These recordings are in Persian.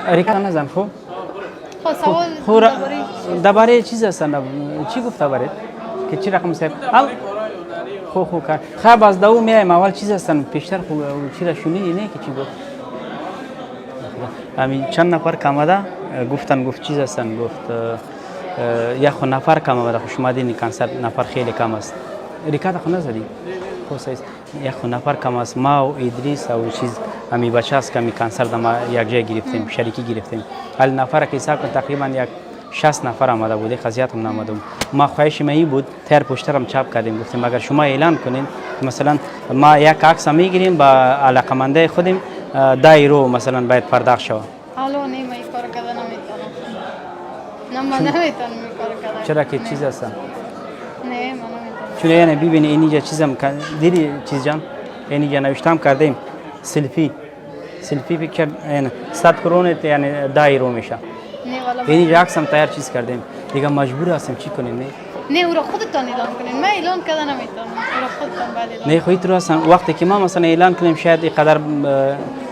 ریکا نزن خب خب سوال خب درباره درباره چیز هستن چی گفته برید که چی رقم صاحب خب کار خب از دو میایم اول چیز هستن پیشتر خب چی را شنیدی نه که چی گفت همین چند نفر کامده گفت چیز هستن گفت یک نفر کم آمده شما دیدین کنسرت نفر خیلی کم است ریکارد خو نزدی خب سایز یک نفر کم است ما و ادریس و چیز همی بچه است که می کنسرت ما یک جای گرفتیم شریکی گرفتیم هل نفر که حساب کن تقریبا یک 60 نفر آمده بود خاصیت هم نامده ما خواهش ما این بود تر پشترم چاپ کردیم گفتیم اگر شما اعلان کنین مثلا ما یک عکس میگیریم با علاقمنده خودیم 10 یورو مثلا باید پرداخت شود حالا نه من این کار کردن نمیتونم نه من نمیتونم این کار کردن چرا که چیز هستن نه من نمیتونم چون یعنی ببینی اینجا چیزم دیدی چیز جان اینجا نوشتم کردیم سلفی پیکچر یعنی 100 کرون یعنی 10 یورو میشه نه والا اینجا عکس هم تیار چیز کردیم دیگه مجبور هستیم چی کنیم نه او را خودتان اعلان کنین من اعلان کردن نمیتونم او را خودتان بعد اعلان نه خودت رو هستن وقتی که ما مثلا اعلان کنیم شاید اینقدر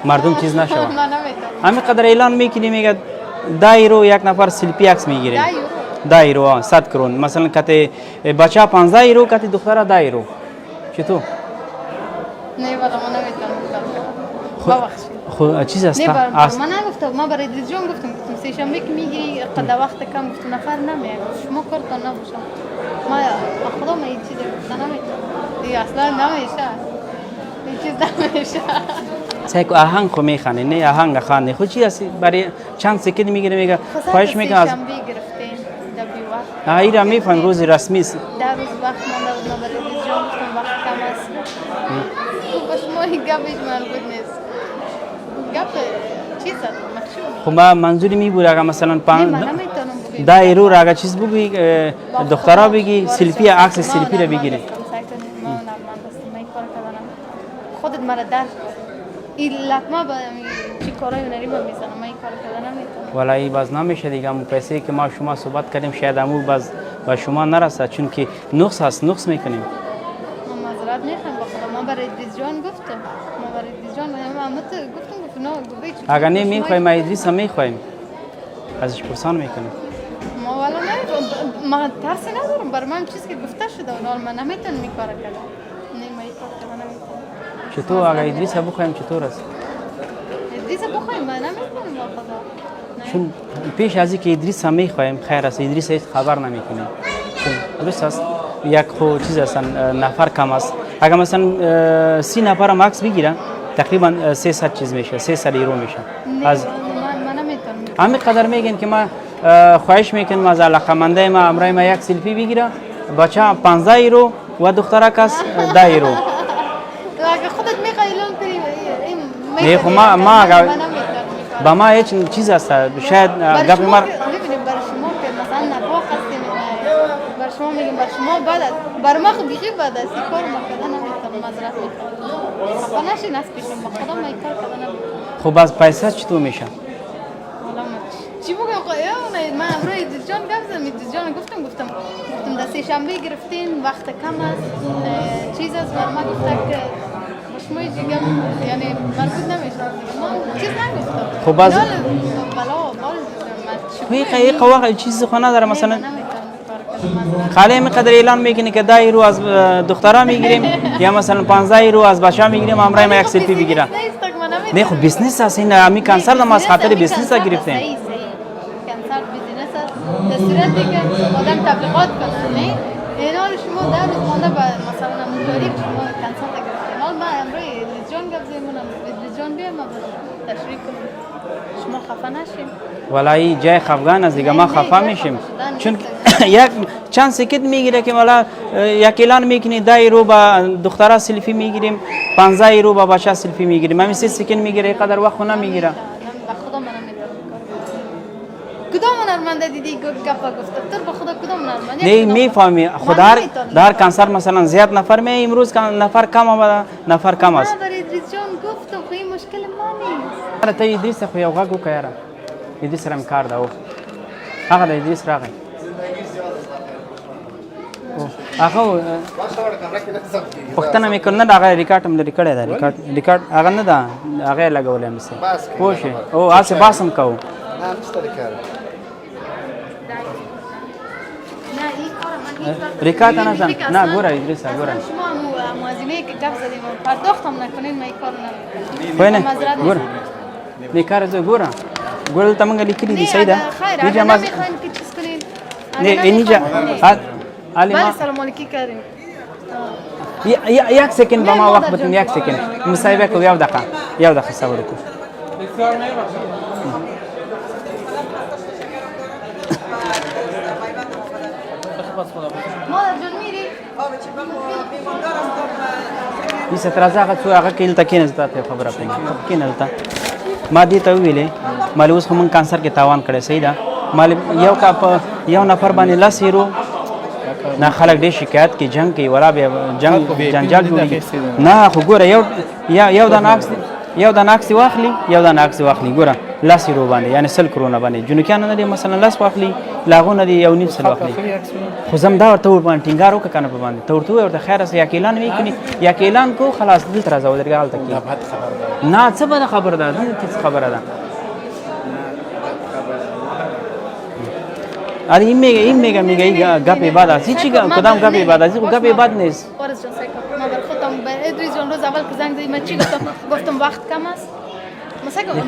مردم چیز نشه من نمیتونم همین قدر اعلان میکنیم میگه 10 یورو یک نفر سلفی عکس میگیره 10 یورو 10 یورو 100 کرون مثلا کته بچه 15 یورو کته دختره 10 یورو چطور نه والا من نمیتونم ببخشید خب چیز است نه من نگفتم ما برای دیجون گفتم سه شنبه که میگیری قد وقت کم گفتم نفر نمیاد شما کارتون نباشه ما خدا ما این چیز گفتم نمیتونم دیگه اصلا نمیشه این چیز نمیشه سایکو آهنگ خو میخوانه نه آهنگ خوانه خود چی است برای چند سکند میگیره میگه خواهش میکنم از شنبه گرفتیم دبی وقت ایرا میفهم روز رسمی است در روز وقت ما برای دیجون گفتم وقت کم است باش ما این گپش مربوط نیست گپ چیز است مخشوم خب ما منظوری می بود اگر مثلا من نمیتونم 10 یورو را اگر چیز بگی دخترا بگی سلفی عکس سلفی را بگیری خودت مرا درک این لطمه با چی کارای هنری من میزنم من این کار کردن نمیتونم والا این باز نمیشه دیگه اون پیسه که ما شما صحبت کردیم شاید امو باز با شما نرسه چون که نقص هست نقص میکنیم من معذرت میخوام با خدا ما برای دیجان گفتم ما برای دیجان ما گفتم گفت اگر نه میخوایم ما ادریس هم میخوایم ازش پرسان میکنیم ما والا نه ما ترسی ندارم بر من چیزی که گفته شده و من نمیتونم این کار کردم نه ما این کار کردن نمیتونم چطور اگر ادریس بخوایم چطور است ادریس بخوایم من نمیتونم با خدا چون پیش از اینکه ادریس هم میخوایم خیر است ادریس هیچ خبر نمیکنیم چون درست است یک خو چیز هستن نفر کم است اگر مثلا 30 نفر هم عکس بگیرن تقریبا 300 چیز میشه 300 یورو میشه از من نمیتونم همین قدر میگن که ما خواهش میکنیم از علاقمنده ما امرای ما یک سلفی بگیره بچه 15 یورو و دختره کس 10 یورو اگه خودت میخوای اعلان کنی نه خب ما با ما هیچ چیز است شاید گپ ما ببینید برای شما که مثلا نفاق هستیم برای شما میگیم برای شما بعد است برای ما خب بیخی بعد است این کار ما کردن نمیتونم معذرت میخوام خفه نشین از پیشم با خدا ما این کار کردن نمیتونم خب از پیسه چطور میشه چی بگم من امروز دیجان گفتم دیجان گفتم در سه شنبه گرفتین وقت کم است چیز است و ما گفتم که شما دیگه یعنی مربوط نمیشه ما چیز نگفتم خب باز خیلی خیلی چیزی خو نداره مثلا خاله اینقدر اعلان میکنه که 10 یورو از دخترها میگیریم یا مثلا 15 یورو از بچه‌ها میگیریم امرای ما یک سلفی بگیرن نه خب بیزنس است این همین کنسرت ما از خاطر بیزنس گرفتیم کنسرت بیزنس است در صورتی که آدم تبلیغات کنه نه اینا رو شما در روز مونده مثلا موتوری شما کنسرت گرفتیم حالا ما امروز لیجان گفتیم لیجان بیایم تشریح کنیم شما خفه نشیم والله جای خفگان از دیگه ما خفه میشیم چون یک چند سکت میگیره که والا یک اعلان میکنی 10 یورو با دختره سلفی میگیریم 15 یورو با بچه سلفی میگیریم همین 3 سکند میگیره اینقدر وقت نمیگیره خدا من کدام هنرمنده دیدی گفت تو به خدا کدام هنرمنده نه میفهمی خدا در کنسرت مثلا زیاد نفر می امروز نفر کم آمده نفر کم است برای ادریس جان گفت خو این مشکل ما نیست ته ادریس خو یو غو کایره ادریس رم کار دا او هغه د ادریس راغی هغه پښتنه مې کړ نه هغه ریکارډ هم لري کړی دا ریکارډ هغه نه ده هغه لګولې مې سي پوه شئ او هسې باسم کوو ریکارد نه ځم نه ګوره ادریسه ګوره شما موازنه که گپ زدیم پرداخت هم نکنین ما این کار خو نه ګوره بیکار زه ګوره ګوره ته موږ لیکلي دي صحیح ده خیر اگر نمیخواین که چیز کنین نه اینجا بله سلام علیکی کردیم یک سکند به ما وقت بدین یک سکند مصاحبه کو یو دقیقه صبر وکړه مادر جان میری این سترازه هغه څو هغه کې دلته کېنه زه ته خبره کوم کېنه دلته ما دې ته ویلې مال اوس خو مونږ کانسر کې تاوان کړی صحیح ده مال یو نفر باندې لاس یې نه خلک ډېر شکایت کوي جنګ کوي ولا بیا جنجال جوړېږي نه خو ګوره یو دانه عکس واخلي ګوره لاس یې رو باندې یعنې 100 کرونه باندې جنوکیان نه دي مثلا لاس واخلي لاغو نه دي یو نیم سل واخلي خو زم دا ورته باندې ټینګار وکړه کنه په باندې ته ورته ورته خیر یا اعلان وی کني یا اعلان کو خلاص دلته راځو درګه حالت کې نه څه به خبر ده څه خبره ده اره این میگه گپ بعد از هیچی کدام گپ بعد از گپ بعد نیست آرز جان سیکا ما بر خودم به ادریس جان روز اول که زنگ زدی من چی گفتم وقت کم است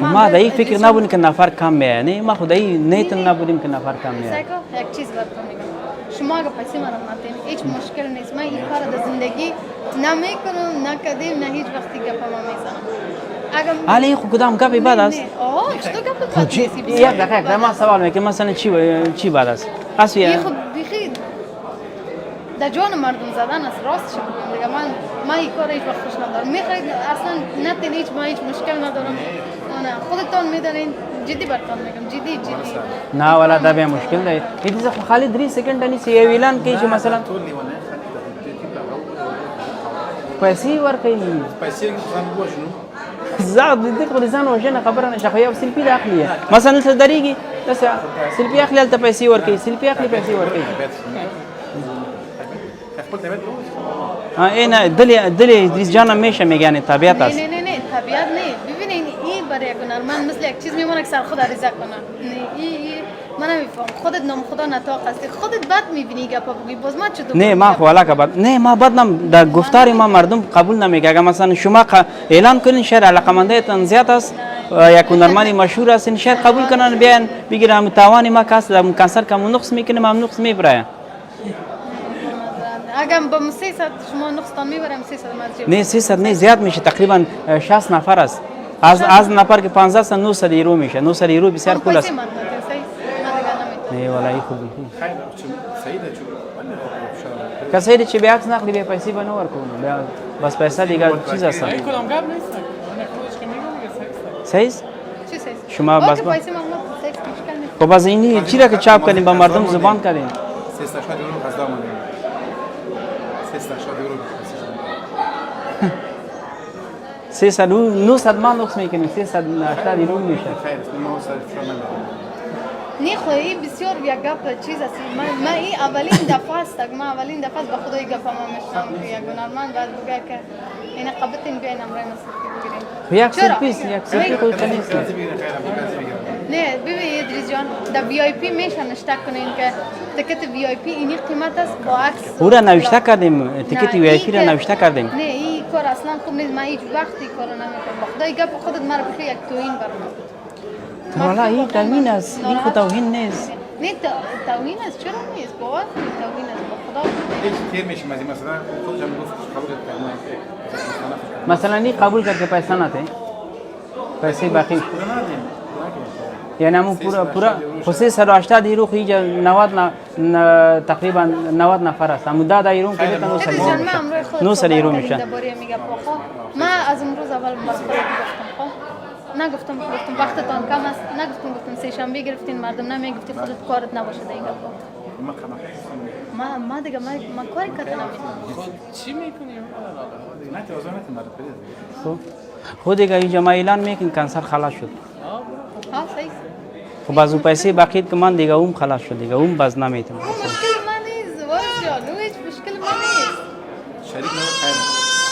ما در این فکر نبودیم که نفر کم میاد ما خدایی نیت نبودیم که نفر کم میاد سیکا یک چیز براتون میگم شما اگه پیسه من نتین هیچ مشکل نیست من این کار در زندگی نمیکنم نکردیم نه هیچ وقتی گپ ما میزنم حالا خود کدام گپی بعد است؟ چطور گپ بعد نیستی؟ یک دقیقه من سوال میکنم مثلا چی بعد است؟ این خود بیخی در جان مردم زدن است راست شد دیگه من این کار هیچ وقت خوش ندارم میخواید اصلا نتین هیچ ما هیچ مشکل ندارم نه خودتان میدانین جدی برتان میگم جدی نه والا دا به مشکل ده ایدی خالی 3 سکند نیست یه اعلان کوي چې مثلا پیسې ورکړي پیسې ځان وښنو زاد دې خو ځان وښنه خبره نشه خو یو سلپی داخلي مثلا څه دریږي دسه سلپی اخلي ته پیسې ورکړي سلپی اخلي پیسې ورکړي نه دلی ادریس جان همیشه میگن طبیعت است نه طبیعت نه ببینید این برای یک هنرمند مثل یک چیز میمونه که سر خود عریضه کنه من نمیفهم خودت نام خدا نطاق هستی خودت بد میبینی گپا بگی باز ما چطور نه ما خو علاقه بد نه ما بد نم در گفتار ما مردم قبول نمیگه اگر مثلا شما اعلان کنین شهر علاقمندیتان زیاد است یک هنرمند مشهور است شهر قبول کنن بیان بگیرم توانی ما کاست در کنسر کم نقص میکنه ما نقص میبره اگر با 300 شما نقصان میبرم 300 مرجع نه 300 نه زیاد میشه تقریبا 60 نفر است از نفر که 15 تا 900 یورو میشه 900 یورو بسیار پول است نه والله خوب کسایی چې بیا عکس نقلی به پیسې به نه ورکوم بس پیسې دیگه چیز است صحیح شما بس خب باز اینی چی را که چاپ کنیم با مردم زبان کنیم 380 یورو قصد آمده 380 یورو 300 900 ما نقص میکنیم 380 یورو میشه خیر است ما وصل شما نه خو این بسیار یک گپ چیز است من این اولین دفعه است ما اولین دفعه به خدای گپ ما میشم که یک هنرمند بعد بگه که این قبطین بیاین امروز یک سلفی خودت نیست نه ببین ادریس جان در وی آی پی میشه نشته کنین که تیکت وی آی پی اینی قیمت است با عکس او را نوشته کردیم تیکت وی آی پی را نوشته کردیم نه این کار اصلا خوب نیست من هیچ وقتی کارو نمیکنم با خدای گپ خودت مرا بخیر یک توهین برام والا این توهین است این خود توهین نیست نه توهین است چرا نیست باور کنید توهین است با خدا کیر میشه مثلا خودش هم گفت قبول کرد مثلا این قبول کرد که پیسه نده پیسه باقی یعنی همون پورا خصوصی 180 یورو خیلی 90 تقریبا 90 نفر است همون 10 یورو که بتن 900 یورو میشه ما از امروز اول مسئله گفتم نگفتم وقتتان کم است نگفتم سه شنبه گرفتین مردم نمیگفتی خودت کارت نباشه دیگه ما دیگه ما کاری کردم چی میکنی نه تو ازمت مرد خود دیگه اینجا ما اعلان میکنیم کنسر خلاص شد صحیح خب بازو پیسه باقی که من دیگه اون خلاص شد دیگه اون باز نمیتونم مشکل من نیست واسه جان هیچ مشکل شریک نه خیر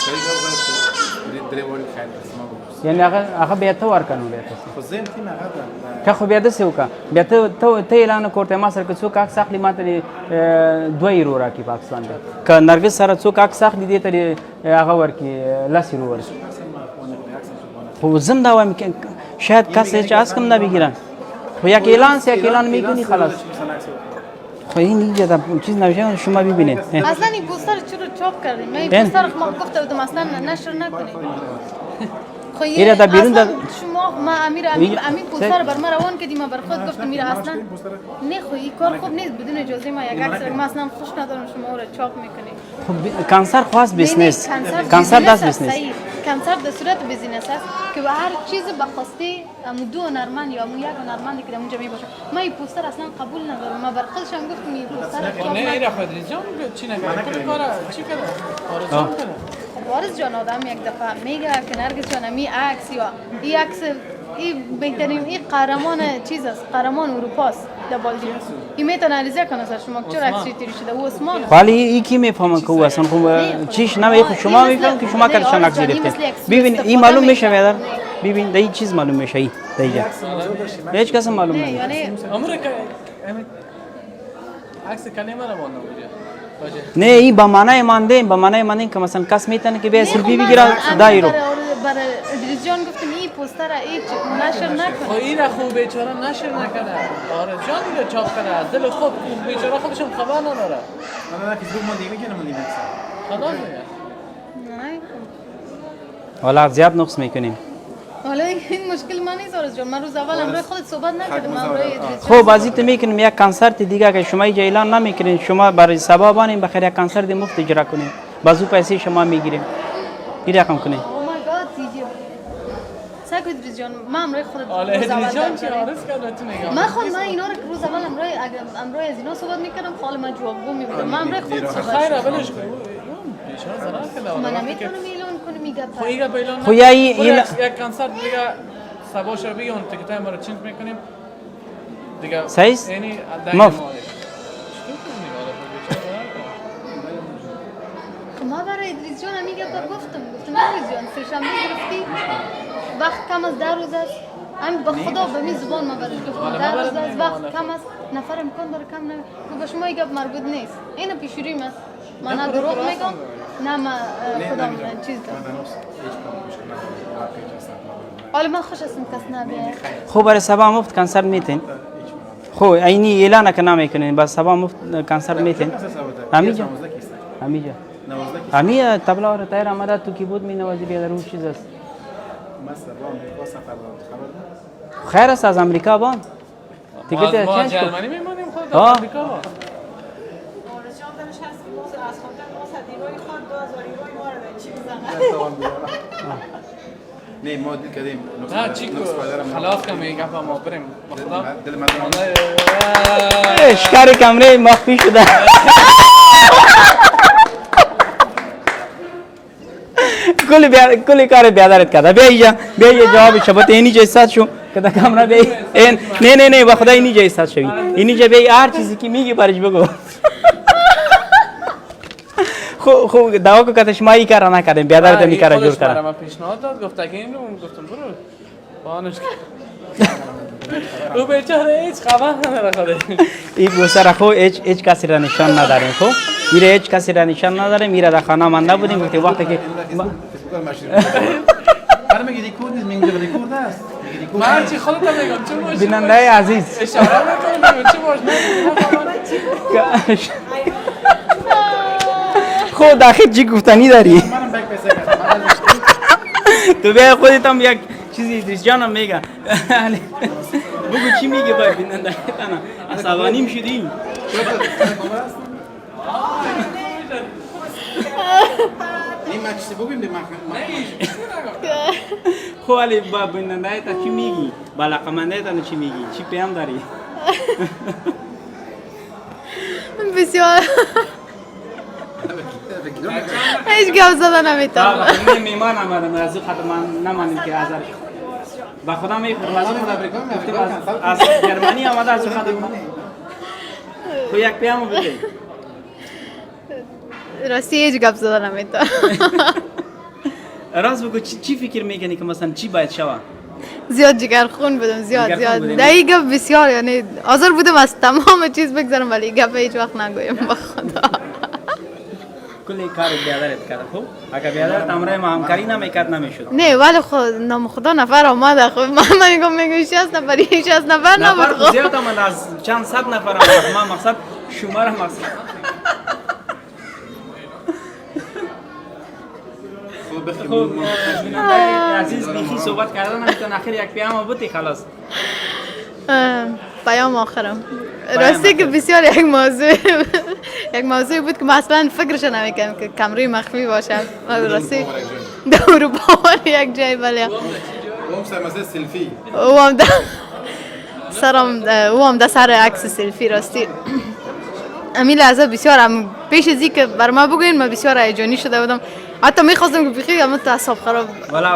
شریک نه درې وړي خیر ما وګورم یعنی هغه بیا ته ورکنو بیا ته خو زم تیم هغه که خو بیا د څه وکړه بیا ته اعلان کوړته ما سره که څوک عکس اخلي ما ته 2 یورو راکړي پاکستان ته که نرګس سره څوک عکس اخلي دې ته هغه ورکړي 10 یورو ورکړي خب زم دا وایم که شاید کسی چه از کم نبگیرن خب یک اعلان میکنی خلاص خب این اینجا دا چیز نوشته شما ببینید اصلا این پوستر چرا چاپ کردیم من این پوستر ما گفته بودم اصلا نشر نکنید خب ایره دا بیرون دا شما ما امین پوستر بر ما روان کردیم ما بر خود گفتم میره اصلا نه خب این کار خوب نیست بدون اجازه ما یک عکس ما اصلا خوش ندارم شما رو چاپ میکنید خب کانسر خواست بیزنس کانسر دست بیزنس کانسر به صورت بیزینس است که به هر چیز بخواسته امو دو هنرمند یا امو یک هنرمند که اونجا می باشه ما این پوستر اصلا قبول ندارم ما بر خودشم گفتم این پوستر نه ایره فدریزیون چی نکنه کل کارا چی کرده آرزو کنه وارث جان آدم یک دفعه میگه که نرگس جان می عکس یا این عکس این بهترین این قهرمان چیز است قهرمان اروپا است دبالجی این میتونه انالیزه کنه سر شما چرا عکس تیری شده او اسمان ولی این کی میفهمه که او اصلا خب چیش نمی خود شما میفهمید که شما کارشان عکس گرفتید ببین این معلوم میشه بیادر ببین ده چیز معلوم میشه این دیگه هیچ کس معلوم نه نیست یعنی عمره که عکس کلمه رو باندم بودی نه این به معنای مانده که مثلا کس میتونه که بیا سلفی بگیره 10 یورو بر ادریس جان گفتم این پوستر هیچ نشر نکنه خب این خوب بیچاره نشر نکنه آرزو جان اینو چاپ کنه از دل خود بیچاره خودشون خبر نداره نه فیسبوک ما دیگه کنم دیگه خدا میگه نه حالا زیاد نقص میکنیم حالا این مشکل من نیست آرزو جان من روز اول امروز خودت صحبت نکردم من امروز ادریس خب بازیت میکنیم یک کنسرت دیگه که شما اینجا اعلان نمیکنین شما برای سبب بانیم بخیر یک کنسرت مفت اجرا کنیم بازو پیسه شما میگیریم این رقم کنیم او مای گاد دیدی سعی کنید ادریس جان من امروز خودت حالا روز اول ادریس جان چی آرزو کرده تو نگاه من خود من اینا رو روز اول امروز از اینا صحبت میکردم حالا من جوابگو میبودم من امروز خود صحبت خیر کردم. اولش بیچاره ضرر کرده من نمیتونم اعلان کنم میگه خب ایگه بیلان خب یا این یک کنسرت دیگه سبا شو بگی اون تیکتای ما رو چینج میکنیم دیگه سایز؟ یعنی مفت. ما برای ادریس جان میگه تو گفتم ادریس جان سه‌شنبه گرفتی وقت کم از 10 روز است همین به خدا به می زبان ما برش گفتم 10 روز است وقت کم است نفر امکان داره کم نه به شما این گپ مربوط نیست این پیشوری است من نه دروغ میگم نه ما خودم چیز دارم حالا من خوش هستم کس نبیه خب برای سبا مفت کنسرت میتین خب اینی اعلان که نمیکنین بس سبا مفت کنسرت میتین همینجا همین تبلا رو تایر آمده تو کی بود می نوازی بیادر اون چیز است خیر است از امریکا بان تیکت ما چنج کن جرمنی میمونیم خود آمریکا با نه ما دیل کردیم نه چیکو خلاف کم این گفت ما بریم خدا دل مردم اشکار کمره مخفی شده کلی کار بیادرت کرده بیا یه جواب شبت اینی جای سات شو که دا کامرا بیا نه با خدا اینی جای سات شوی اینی جای بیا هر چیزی که میگی برش بگو خب دعوا که شما ای کار نکردیم بیادرت می کار جور کرد من پیشنهاد داد گفت که اینو گفتم برو بانش او بیچاره هیچ خبر نداره خدا این بوسر خو هیچ کسی را نشان نداریم خب میره هیچ کسی را نشان نداره میره در خانه مانده بودیم گفتی وقتی که فیسبوک ماشین برام میگی کود نیست میگه ولی کود است من چی خودت میگم چه باش بیننده عزیز اشاره میکنم چه باش خود داخل چی گفتنی داری منم بک پیسه کردم تو بیا خودت هم یک چیزی ادریس جانم میگه بگو چی میگه باید بیننده تنها عصبانی میشدیم این ما چیزی بگیم دی خب ولی با بیننده تا چی میگی با لقمنده تا چی میگی چی پیام داری بسیار هیچ گپ زدن نمیتونم من میمان آمدم از خاطر من نمانیم که آذر با خدا میفرمایید از جرمنی آمده از خاطر من خو یک پیامو بده راستی هیچ گپ زدن نمیتونم. راست بگو چی فکر میکنی که مثلا چی باید شود؟ زیاد جگرخون بودم زیاد جگرخون بودی؟ در این گپ بسیار یعنی حاضر بودم از تمام چیز بگذارم ولی گپ هیچ وقت نگویم با خدا. کلی کار بیادرت کرد خب؟ اگر بیادرت امرای ما همکاری نمیکرد نمیشد. نه ولی خود نام خدا نفر آمده خب من میگم 60 نفر 60 نفر نبود نفر خب. زیاد آمد از چند صد نفر آمد. ما مقصد شما را مقصد. خب عزیز بیخی صحبت کردن نمیتون آخر یک پیام بودی خلاص. پیام آخرم راستی که بسیار یک موضوع بود که من اصلا فکرش نمیکنم که کمره مخفی باشه. راستی در اروپا یک جای ولی اون مثلا سلفی او هم در سر عکس سلفی راستی امی لحظه بسیار هم پیش از که بر ما بگوین من بسیار هیجانی شده بودم حتی میخواستم که بخیر اما اعصاب خراب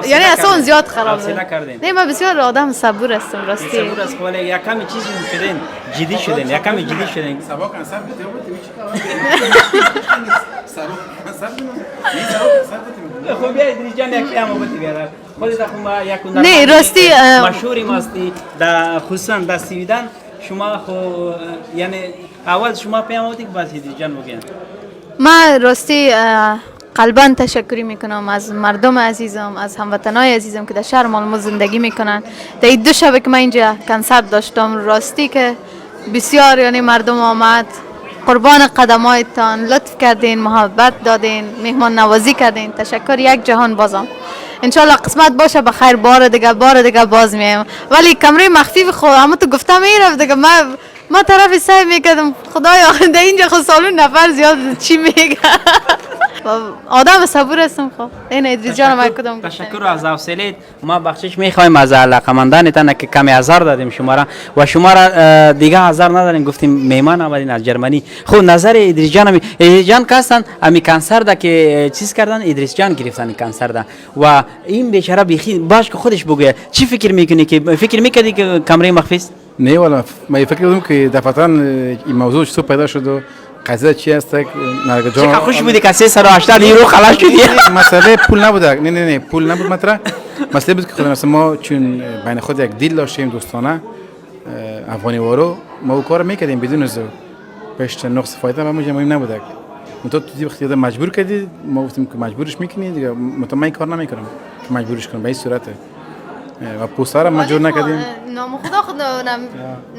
یعنی اصلا زیاد خراب بود. نه من بسیار آدم صبور هستم راستی. صبور است ولی یک کمی چیزی شدین جدی شدین یک کمی جدی شدین. سبا کنسر بودی خب بیا ادریس جان یک پیام بودی بیادر. خودت خو یک نه راستی مشهوری ماستی در خصوصا در سویدن شما خو یعنی اول شما پیام بودی که بس ادریس جان بگین. من راستی قلباً تشکری میکنم از مردم عزیزم از هموطنای عزیزم که در شهر مالمو زندگی میکنن. در این 2 شب که من اینجا کنسرت داشتم راستی که بسیار یعنی مردم آمد قربان قدمایتان لطف کردین محبت دادین مهمان نوازی کردین تشکر یک جهان بازم. انشالله قسمت باشه بخیر بار دیگه باز میایم ولی کمره مخفی خود اما تو گفتم میرفت دیگه ما طرف سعی میکردم خدایا در اینجا خود سالون نفر زیاد چی میگه. آدم صبور هستم. خب این ادریس جان ما کدام تشکر از حوصله ما بخشش میخوایم از علاقمندانتان که کمی هزار دادیم شما را و شما را دیگه هزار ندارین گفتیم میمان آمدین از جرمنی. خب نظر ادریس جان کاستن امی کنسرت دا که چیز کردن ادریس جان گرفتن کنسرت دا و این بیچاره بیخی باش که خودش بگه چی فکر میکنی که فکر میکردی که کمره مخفی است؟ نه والا من فکر کردم که دفعتا این موضوع چطور پیدا شد و قضیه چی است نرگه جان چقدر خوش بودی که 380 یورو خلاص شدی. مسئله پول نبود. نه پول نبود مطرح. مسئله بود که خود مثلا ما چون بین خود یک دیل داشتیم دوستانه افغانی وارو ما کار میکردیم بدون از پیش نقص فایده ما مهم نبود. تو وقتی مجبور کردی ما گفتیم که مجبورش میکنی دیگه من کار نمیکنم که مجبورش کنم به این صورته و پوستارم مجبور نکردیم. نام خدا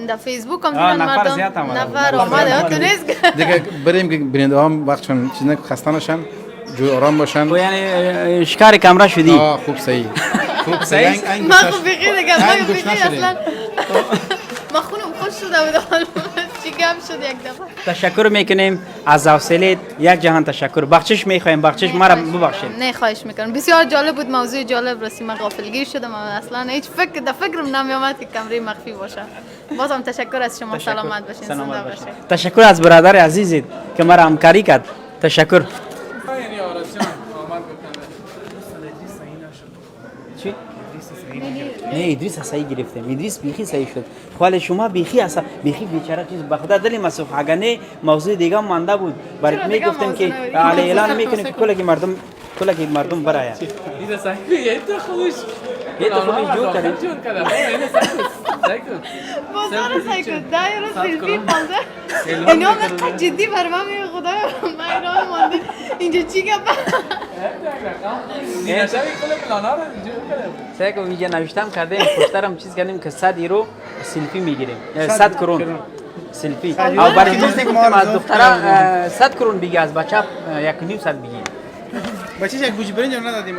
در فیسبوک هم دیدن مردم نفر آمده تو نیست دیگه بریم که برنده هم وقتشون چیز نکن خسته نشن جو آرام باشن. یعنی شکار کمره شدی. خوب صحیح من خوب بخیر دیگه من بخیر اصلا ما خونم خوش شده بود چی گم شد یک دفعه. تشکر میکنیم از حوصله یک جهان تشکر. بخشش میخوایم بخشش ما را ببخشید. نه خواهش میکنم بسیار جالب بود موضوع جالب راستی من غافلگیر شدم اصلا هیچ فکرم نمیامد که کمره مخفی باشه. بازم تشکر از شما سلامت باشین زنده باشین. تشکر از برادر عزیزت که مرا همکاری کرد. تشکر. چی؟ نه ادریس صحیح گرفتم. ادریس بیخی صحیح شد. خاله شما بیخی اصلا بیخی بیچاره چیز بخدا دلی مسوخ اگر نه موضوع دیگه مانده بود. برات میگفتم که علی اعلان میکنه که کلا که مردم برایا. دیده صحیح یه تو خوش. یه تو خوش جو کردی. بازار سایکل دایر سلفی پازه. اینا من جدی برام میگه خدا من ایران مانده اینجا چی گپ؟ دیگه شبیه کل پلانا رو جو کردم. سعی ویدیو نوشتم کردیم پشترم چیز کردیم که 100 یورو سلفی میگیریم 100 کرون سلفی او برای دوست گفتم از دخترا 100 کرون بگی از بچه 1.5 ساعت بگی بچه‌ش یک گوجه برنج ندادیم.